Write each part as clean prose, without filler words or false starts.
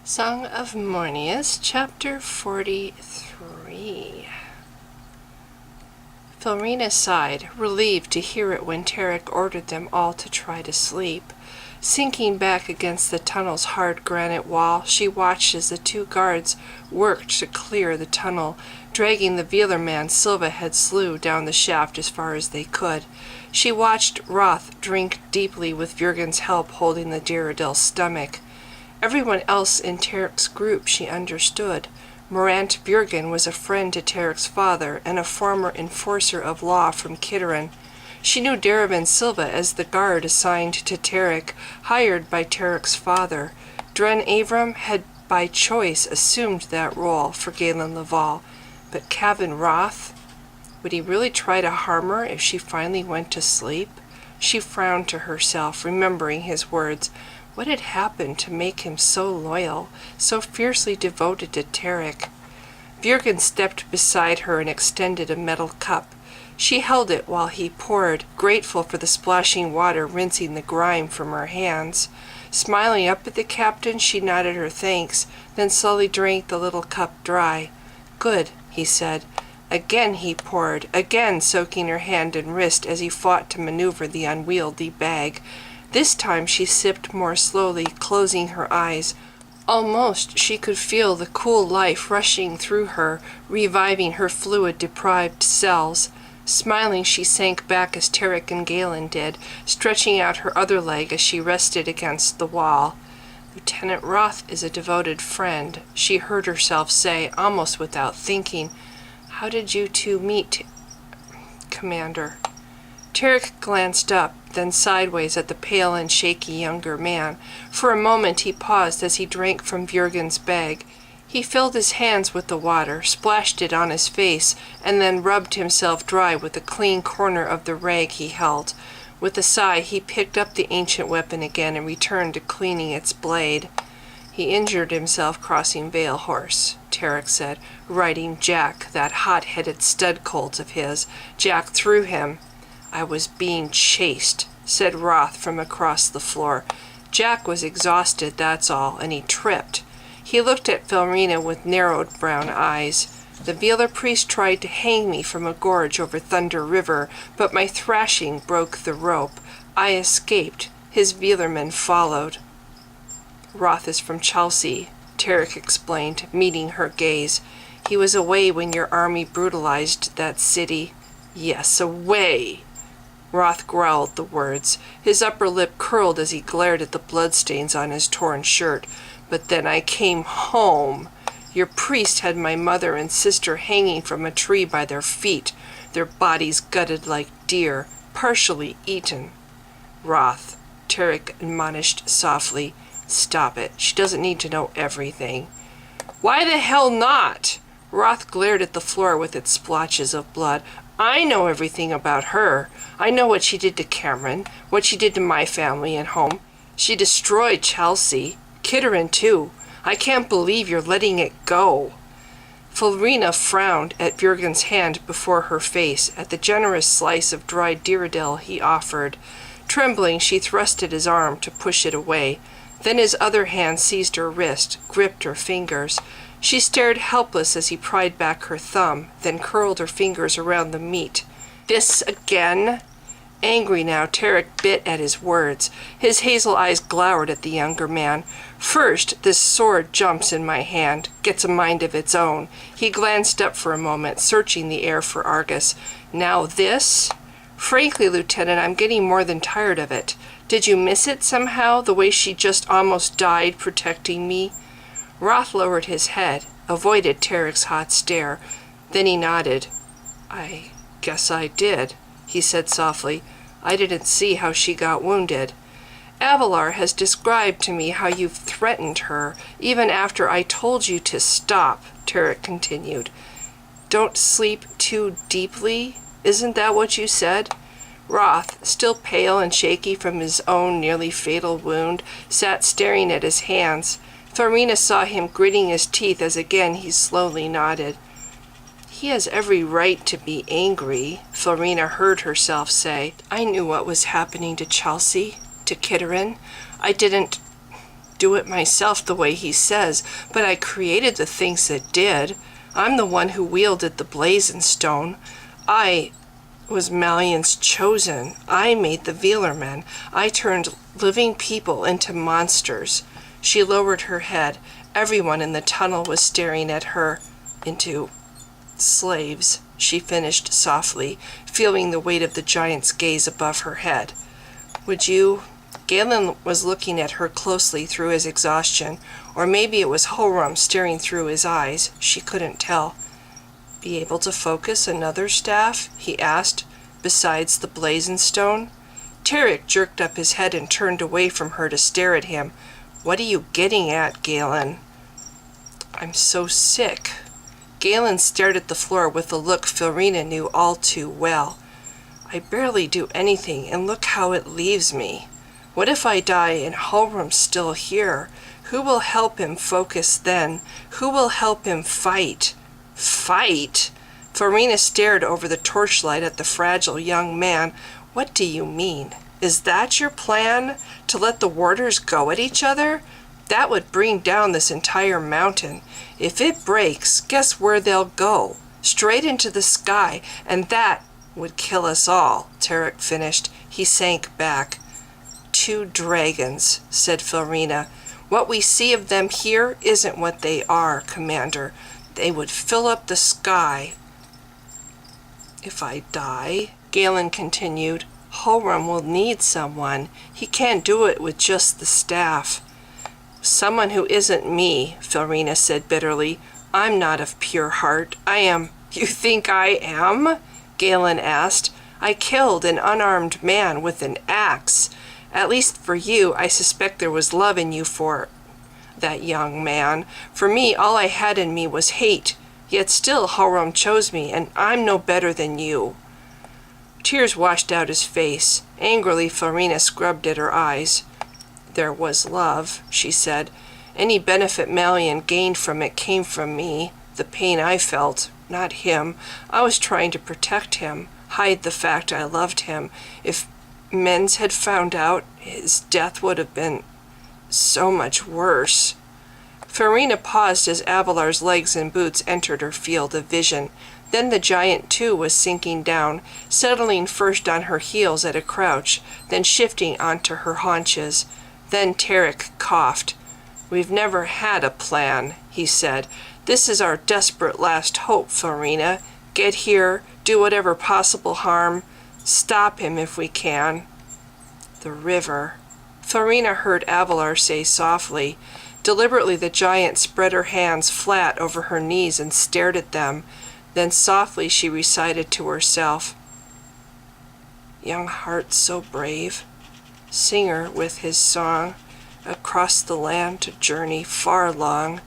Song of Mornius, Chapter 43. Filrina sighed, relieved to hear it when Tarek ordered them all to try to sleep. Sinking back against the tunnel's hard granite wall, she watched as the two guards worked to clear the tunnel, dragging the Vealerman Silva had slew down the shaft as far as they could. She watched Roth drink deeply with Vurgen's help holding the Dyrrodil's stomach. Everyone else in Tarek's group she understood. Morant Vurgen was a friend to Tarek's father and a former enforcer of law from Kitterin. She knew Daravan Silva as the guard assigned to Tarek, hired by Tarek's father. Dren Avram had by choice assumed that role for Galen Laval. But Kavin Roth? Would he really try to harm her if she finally went to sleep? She frowned to herself, remembering his words. What had happened to make him so loyal, so fiercely devoted to Tarek? Vurgen stepped beside her and extended a metal cup. She held it while he poured, grateful for the splashing water rinsing the grime from her hands. Smiling up at the captain, she nodded her thanks, then slowly drank the little cup dry. "Good," he said. Again he poured, again soaking her hand and wrist as he fought to maneuver the unwieldy bag. This time she sipped more slowly, closing her eyes. Almost she could feel the cool life rushing through her, reviving her fluid-deprived cells. Smiling, she sank back as Tarek and Galen did, stretching out her other leg as she rested against the wall. "Lieutenant Roth is a devoted friend," she heard herself say, almost without thinking. "How did you two meet, Commander?" Tarek glanced up, then sideways at the pale and shaky younger man. For a moment he paused as he drank from Vurgen's bag. He filled his hands with the water, splashed it on his face, and then rubbed himself dry with the clean corner of the rag he held. With a sigh, he picked up the ancient weapon again and returned to cleaning its blade. "He injured himself crossing Vale Horse," Tarek said, riding Jack, that hot-headed stud colt of his. "Jack threw him." "I was being chased," said Roth from across the floor. "Jack was exhausted, that's all, and he tripped." He looked at Filrina with narrowed brown eyes. "The Vealer priest tried to hang me from a gorge over Thunder River, but my thrashing broke the rope. I escaped. His Vealermen followed." "Roth is from Chelsea," Tarek explained, meeting her gaze. "He was away when your army brutalized that city." "Yes, away!" Roth growled the words. His upper lip curled as he glared at the bloodstains on his torn shirt. "But then I came home. Your priest had my mother and sister hanging from a tree by their feet, their bodies gutted like deer, partially eaten." "Roth," Tarek admonished softly. "Stop it. She doesn't need to know everything." "Why the hell not?" Roth glared at the floor with its splotches of blood. "I know everything about her. I know what she did to Cameron, what she did to my family and home. She destroyed Chelsea. Kitterin, too. I can't believe you're letting it go." Filrina frowned at Vurgen's hand before her face, at the generous slice of dried Dyrrodil he offered. Trembling, she thrust at his arm to push it away. Then his other hand seized her wrist, gripped her fingers. She stared helpless as he pried back her thumb, then curled her fingers around the meat. "This again?" Angry now, Tarek bit at his words. His hazel eyes glowered at the younger man. "First, this sword jumps in my hand, gets a mind of its own." He glanced up for a moment, searching the air for Argus. "Now this? Frankly, Lieutenant, I'm getting more than tired of it. Did you miss it somehow, the way she just almost died protecting me?" Roth lowered his head, avoided Tarek's hot stare. Then he nodded. "I guess I did," he said softly. "I didn't see how she got wounded." "Avalar has described to me how you've threatened her, even after I told you to stop," Tarek continued. "Don't sleep too deeply? Isn't that what you said?" Roth, still pale and shaky from his own nearly fatal wound, sat staring at his hands. Filrina saw him gritting his teeth as again he slowly nodded. "He has every right to be angry," Filrina heard herself say. "I knew what was happening to Chelsea, to Kitterin. I didn't do it myself the way he says, but I created the things that did. I'm the one who wielded the blazing stone. I was Malian's chosen. I made the Veelermen. I turned living people into monsters. She lowered her head. Everyone in the tunnel was staring at her. Into slaves, she finished softly, feeling the weight of the giant's gaze above her head. Would you? Galen was looking at her closely through his exhaustion, or maybe it was Holram staring through his eyes. She couldn't tell. Be able to focus another staff? He asked, besides the blazing stone. Tarek jerked up his head and turned away from her to stare at him. What are you getting at, Galen? I'm so sick. Galen stared at the floor with a look Filrina knew all too well. I barely do anything, and look how it leaves me. What if I die and Holram's still here? Who will help him focus then? Who will help him fight? Fight? Filrina stared over the torchlight at the fragile young man. What do you mean? Is that your plan? To let the warders go at each other? That would bring down this entire mountain. If it breaks, guess where they'll go? Straight into the sky, and that would kill us all, Tarek finished. He sank back. 2 dragons, said Filrina. What we see of them here isn't what they are, Commander. They would fill up the sky. If I die, Galen continued, Holram will need someone. He can't do it with just the staff. Someone who isn't me, Filrina said bitterly. I'm not of pure heart. I am. You think I am? Galen asked. I killed an unarmed man with an axe. At least for you, I suspect there was love in you for that young man. For me, all I had in me was hate. Yet still Holram chose me, and I'm no better than you. Tears washed out his face. Angrily, Filrina scrubbed at her eyes. There was love, she said. Any benefit Malian gained from it came from me. The pain I felt, not him. I was trying to protect him, hide the fact I loved him. If Wends had found out, his death would have been so much worse. Filrina paused as Avalar's legs and boots entered her field of vision. Then the giant, too, was sinking down, settling first on her heels at a crouch, then shifting onto her haunches. Then Tarek coughed. We've never had a plan, he said. This is our desperate last hope, Filrina. Get here, do whatever possible harm. Stop him if we can. The river. Filrina heard Avalar say softly. Deliberately the giant spread her hands flat over her knees and stared at them. Then softly she recited to herself. Young heart so brave, singer with his song, across the land to journey far long.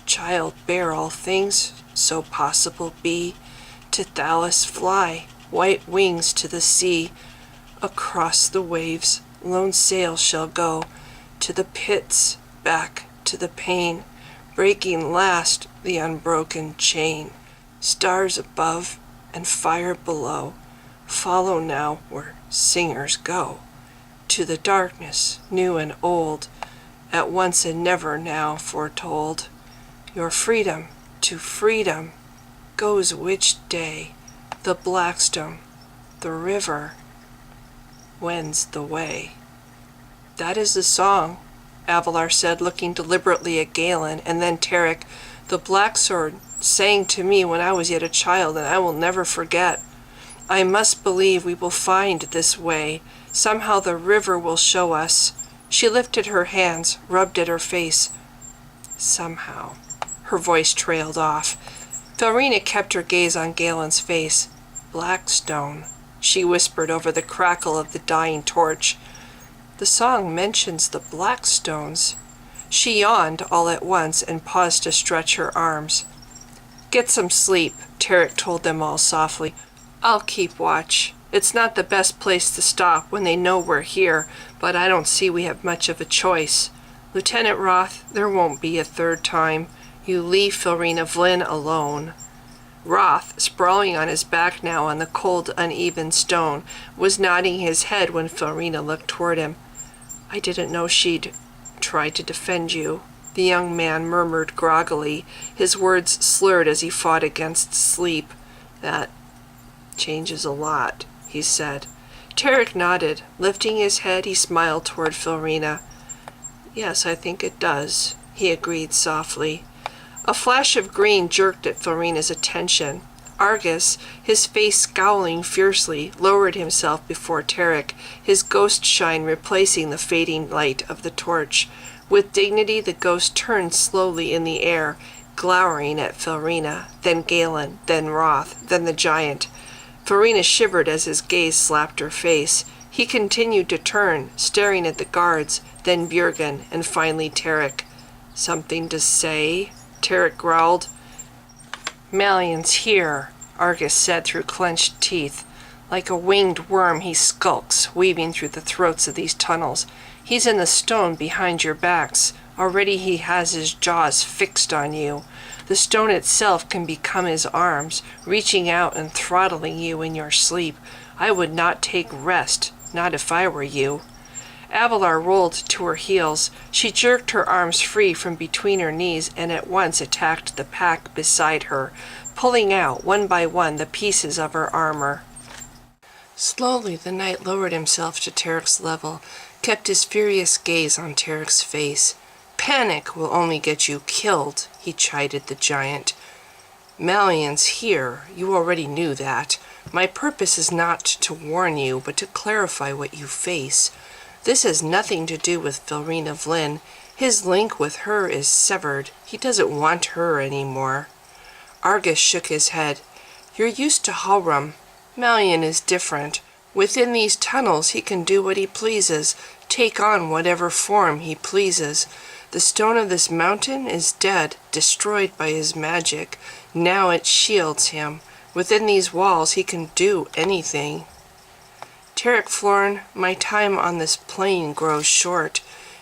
Child bear all things, so possible be. To Thalus fly, white wings to the sea. Across the waves, lone sail shall go. To the pits, back to the pain. Breaking last the unbroken chain. Stars above and fire below. Follow now where singers go. To the darkness, new and old. At once and never now foretold. Your freedom to freedom goes which day? The blackstone, the river, wends the way. That is the song, Avalar said, looking deliberately at Galen, and then Tarek. The black sword sang to me when I was yet a child, and I will never forget. I must believe we will find this way. Somehow the river will show us. She lifted her hands, rubbed at her face. Somehow. Her voice trailed off. Filrina kept her gaze on Galen's face. Blackstone, she whispered over the crackle of the dying torch. The song mentions the Blackstones. She yawned all at once and paused to stretch her arms. Get some sleep, Tarek told them all softly. I'll keep watch. It's not the best place to stop when they know we're here, but I don't see we have much of a choice. Lieutenant Roth, there won't be a third time. You leave Filrina Vlyn alone. Roth, sprawling on his back now on the cold, uneven stone, was nodding his head when Filrina looked toward him. I didn't know she'd try to defend you," the young man murmured groggily, his words slurred as he fought against sleep. "That changes a lot," he said. Tarek nodded. Lifting his head, he smiled toward Filrina. "Yes, I think it does," he agreed softly. A flash of green jerked at Filrina's attention. Argus, his face scowling fiercely, lowered himself before Tarek, his ghost shine replacing the fading light of the torch. With dignity, the ghost turned slowly in the air, glowering at Filrina, then Galen, then Roth, then the giant. Filrina shivered as his gaze slapped her face. He continued to turn, staring at the guards, then Björgen, and finally Tarek. "Something to say?" Tarek growled. "Malion's here," Argus said through clenched teeth. "Like a winged worm he skulks, weaving through the throats of these tunnels. He's in the stone behind your backs. Already he has his jaws fixed on you. The stone itself can become his arms, reaching out and throttling you in your sleep. I would not take rest, not if I were you." Avalar rolled to her heels. She jerked her arms free from between her knees and at once attacked the pack beside her, pulling out one by one the pieces of her armor. Slowly the knight lowered himself to Tarek's level, kept his furious gaze on Tarek's face. "Panic will only get you killed," he chided the giant. "Malion's here. You already knew that. My purpose is not to warn you, but to clarify what you face. This has nothing to do with Filrina Vlyn. His link with her is severed. He doesn't want her anymore." Argus shook his head. "You're used to Halram. Malion is different. Within these tunnels he can do what he pleases, take on whatever form he pleases. The stone of this mountain is dead, destroyed by his magic. Now it shields him. Within these walls he can do anything." "Tarek Florn, my time on this plane grows short.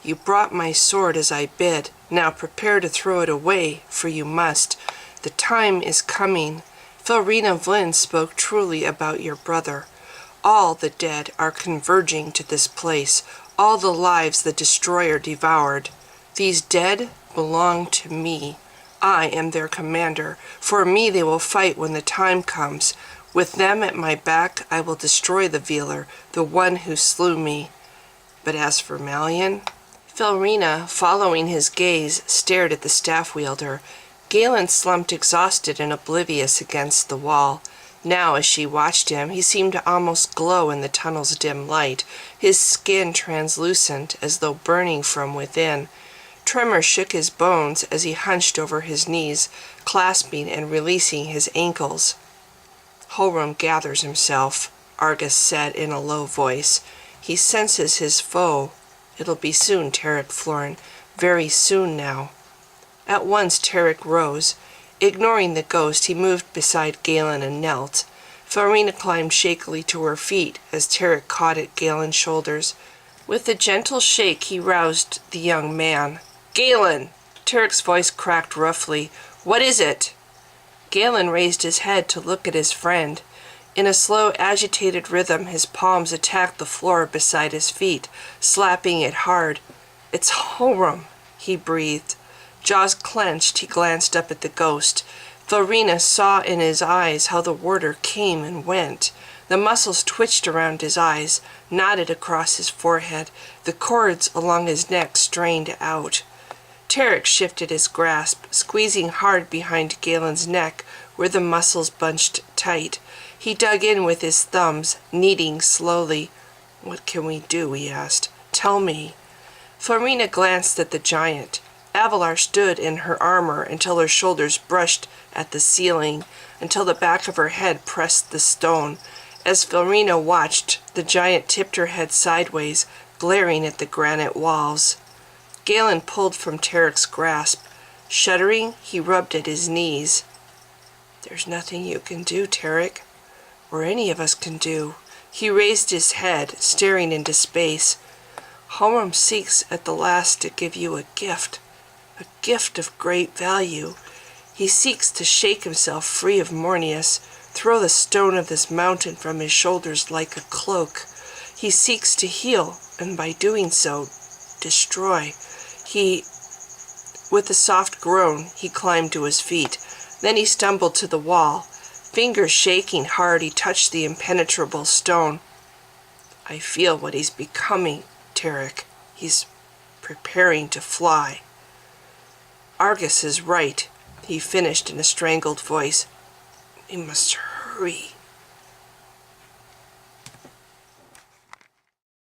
You brought my sword as I bid. Now prepare to throw it away, for you must. The time is coming. Filrina Vlyn spoke truly about your brother. All the dead are converging to this place, all the lives the destroyer devoured. These dead belong to me. I am their commander. For me they will fight when the time comes. With them at my back I will destroy the Vealer, the one who slew me. But as for Malion..." Filrina, following his gaze, stared at the staff wielder. Galen slumped exhausted and oblivious against the wall. Now, as she watched him, he seemed to almost glow in the tunnel's dim light, his skin translucent as though burning from within. Tremor shook his bones as he hunched over his knees, clasping and releasing his ankles. "Halram gathers himself," Argus said in a low voice. "He senses his foe. It'll be soon, Tarek Florn. Very soon now." At once Tarek rose. Ignoring the ghost, he moved beside Galen and knelt. Filrina climbed shakily to her feet as Tarek caught at Galen's shoulders. With a gentle shake, he roused the young man. "Galen!" Tarek's voice cracked roughly. "What is it?" Galen raised his head to look at his friend. In a slow, agitated rhythm, his palms attacked the floor beside his feet, slapping it hard. "It's Halram," he breathed. Jaws clenched, he glanced up at the ghost. Filrina saw in his eyes how the warder came and went. The muscles twitched around his eyes, knotted across his forehead. The cords along his neck strained out. Tarek shifted his grasp, squeezing hard behind Galen's neck where the muscles bunched tight. He dug in with his thumbs, kneading slowly. "What can we do?" he asked. "Tell me." Filrina glanced at the giant. Avalar stood in her armor until her shoulders brushed at the ceiling, until the back of her head pressed the stone. As Filrina watched, the giant tipped her head sideways, glaring at the granite walls. Galen pulled from Tarek's grasp. Shuddering, he rubbed at his knees. "There's nothing you can do, Tarek, or any of us can do." He raised his head, staring into space. "Halram seeks at the last to give you a gift of great value. He seeks to shake himself free of Mornius, throw the stone of this mountain from his shoulders like a cloak. He seeks to heal, and by doing so, destroy. With a soft groan, he climbed to his feet. Then he stumbled to the wall. Fingers shaking hard, he touched the impenetrable stone. I feel what he's becoming, Tarek. He's preparing to fly. Argus is right, he finished in a strangled voice. We must hurry.